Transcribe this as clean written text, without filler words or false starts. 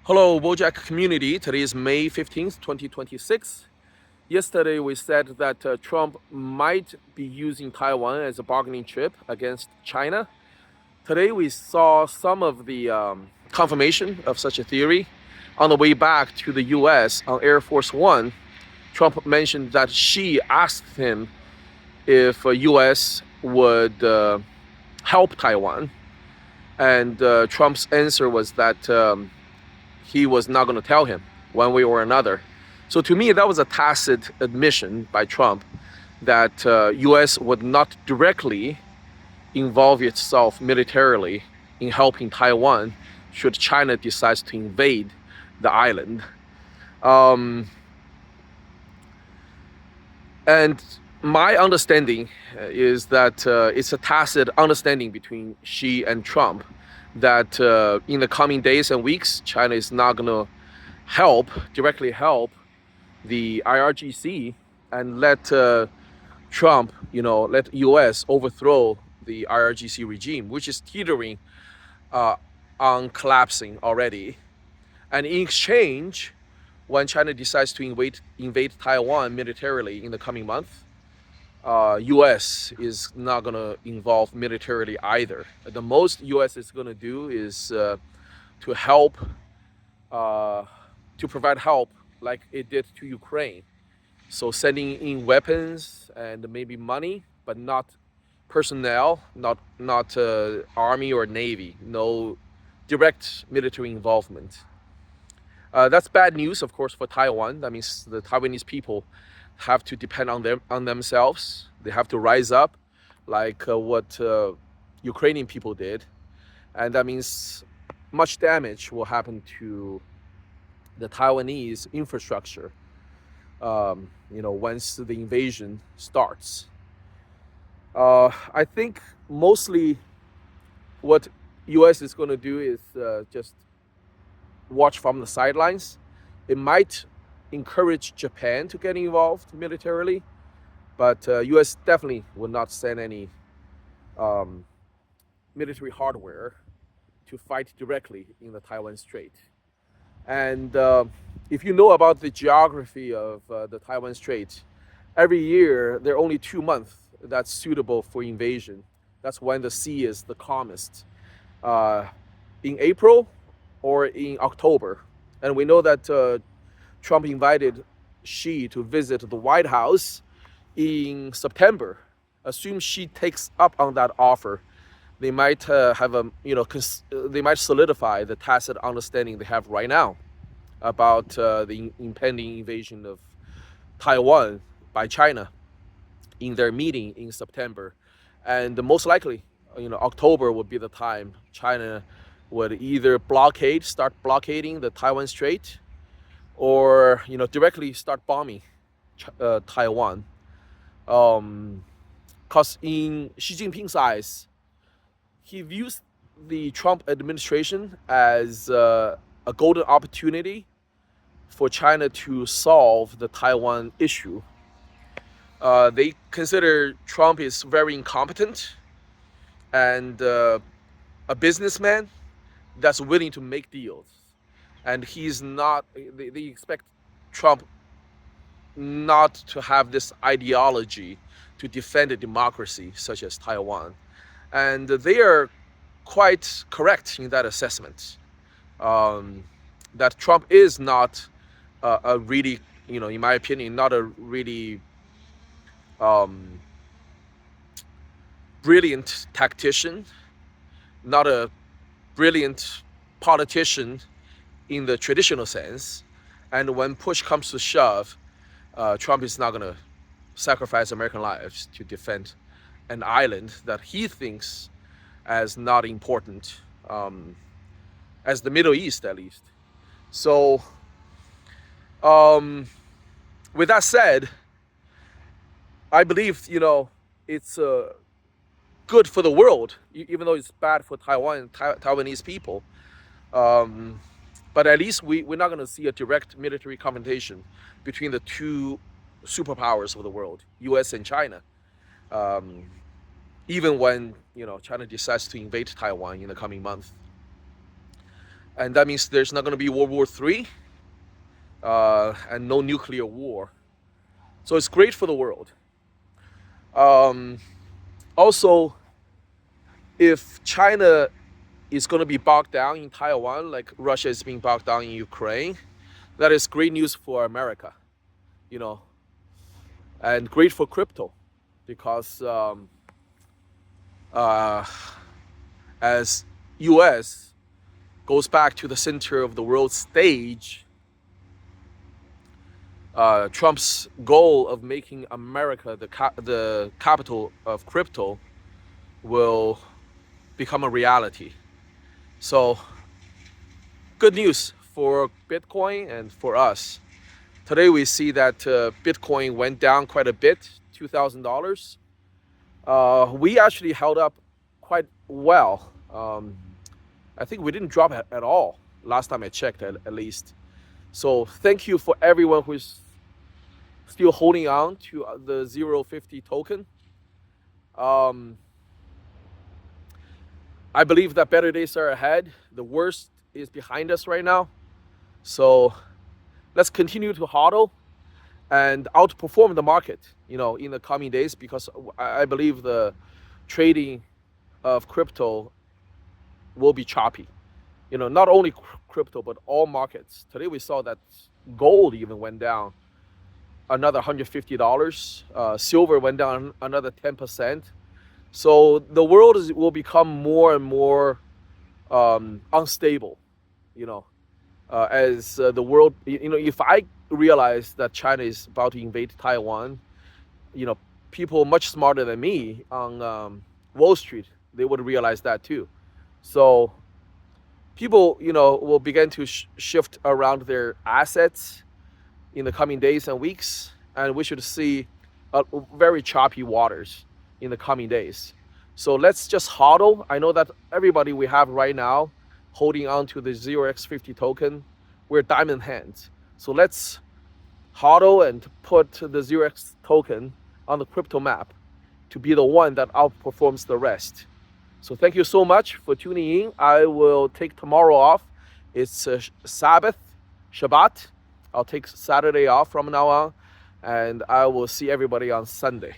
Hello, Bojack community. Today is May 15th, 2026. Yesterday, we said that Trump might be using Taiwan as a bargaining chip against China. Today, we saw some of the confirmation of such a theory. On the way back to the US on Air Force One, Trump mentioned that Xi asked him if US would help Taiwan. And Trump's answer was that he was not going to tell him one way or another. So to me, that was a tacit admission by Trump that U.S. would not directly involve itself militarily in helping Taiwan should China decide to invade the island. Um, and my understanding is that it's a tacit understanding between Xi and Trump that in the coming days and weeks, China is not going to directly help the IRGC and let Trump, let US overthrow the IRGC regime, which is teetering on collapsing already. And in exchange, when China decides to invade Taiwan militarily in the coming month, US is not going to involve militarily either. The most US is going to do is to help, to provide help like it did to Ukraine. So sending in weapons and maybe money, but not personnel, not army or navy. No direct military involvement. That's bad news, of course, for Taiwan. That means the Taiwanese people have to depend on themselves. They have to rise up, like what Ukrainian people did, and that means much damage will happen to the Taiwanese infrastructure. Once the invasion starts, I think mostly what U.S. is going to do is just watch from the sidelines. It might encourage Japan to get involved militarily, but U.S. definitely will not send any military hardware to fight directly in the Taiwan Strait. And if you know about the geography of the Taiwan Strait, every year there are only 2 months that's suitable for invasion. That's when the sea is the calmest, in April or in October. And we know that Trump invited Xi to visit the White House in September. Assume Xi takes up on that offer, they might they might solidify the tacit understanding they have right now about the impending invasion of Taiwan by China in their meeting in September. And most likely, October would be the time China would either start blockading the Taiwan Strait, or directly start bombing Taiwan. Because in Xi Jinping's eyes, he views the Trump administration as a golden opportunity for China to solve the Taiwan issue. They consider Trump is very incompetent and a businessman that's willing to make deals. And he's not, they expect Trump not to have this ideology to defend a democracy such as Taiwan. And they are quite correct in that assessment. That Trump is not a really, in my opinion, not a really brilliant tactician, not a brilliant politician in the traditional sense. And when push comes to shove, Trump is not going to sacrifice American lives to defend an island that he thinks as not important, as the Middle East at least. So, with that said, I believe it's good for the world, even though it's bad for Taiwan and Taiwanese people. But at least we're not going to see a direct military confrontation between the two superpowers of the world, U.S. and China. Even when China decides to invade Taiwan in the coming month. and that means there's not going to be World War III and no nuclear war. So it's great for the world. Um, Also, if China is going to be bogged down in Taiwan, like Russia is being bogged down in Ukraine, that is great news for America, you know, and great for crypto, because uh, as U.S. goes back to the center of the world stage, Trump's goal of making America the capital of crypto will become a reality. So, good news for Bitcoin and for us. Today we see that Bitcoin went down quite a bit, $2,000. We actually held up quite well. I think we didn't drop at all last time I checked, at least. So thank you for everyone who's still holding on to the 050 token. I believe that better days are ahead. The worst is behind us right now. So let's continue to hodl and outperform the market, in the coming days, because I believe the trading of crypto will be choppy. Not only crypto, but all markets. Today we saw that gold even went down another $150. Silver went down another 10%. So the world will become more and more unstable, as the world, if I realize that China is about to invade Taiwan, people much smarter than me on Wall Street, they would realize that too. So people, will begin to shift around their assets in the coming days and weeks, and we should see very choppy waters in the coming days. So let's just hodl. I know that everybody we have right now holding on to the 0x50 token, we're diamond hands. So let's hodl and put the 0x token on the crypto map to be the one that outperforms the rest. So thank you so much for tuning in. I will take tomorrow off. It's Sabbath, Shabbat. I'll take Saturday off from now on, and I will see everybody on Sunday.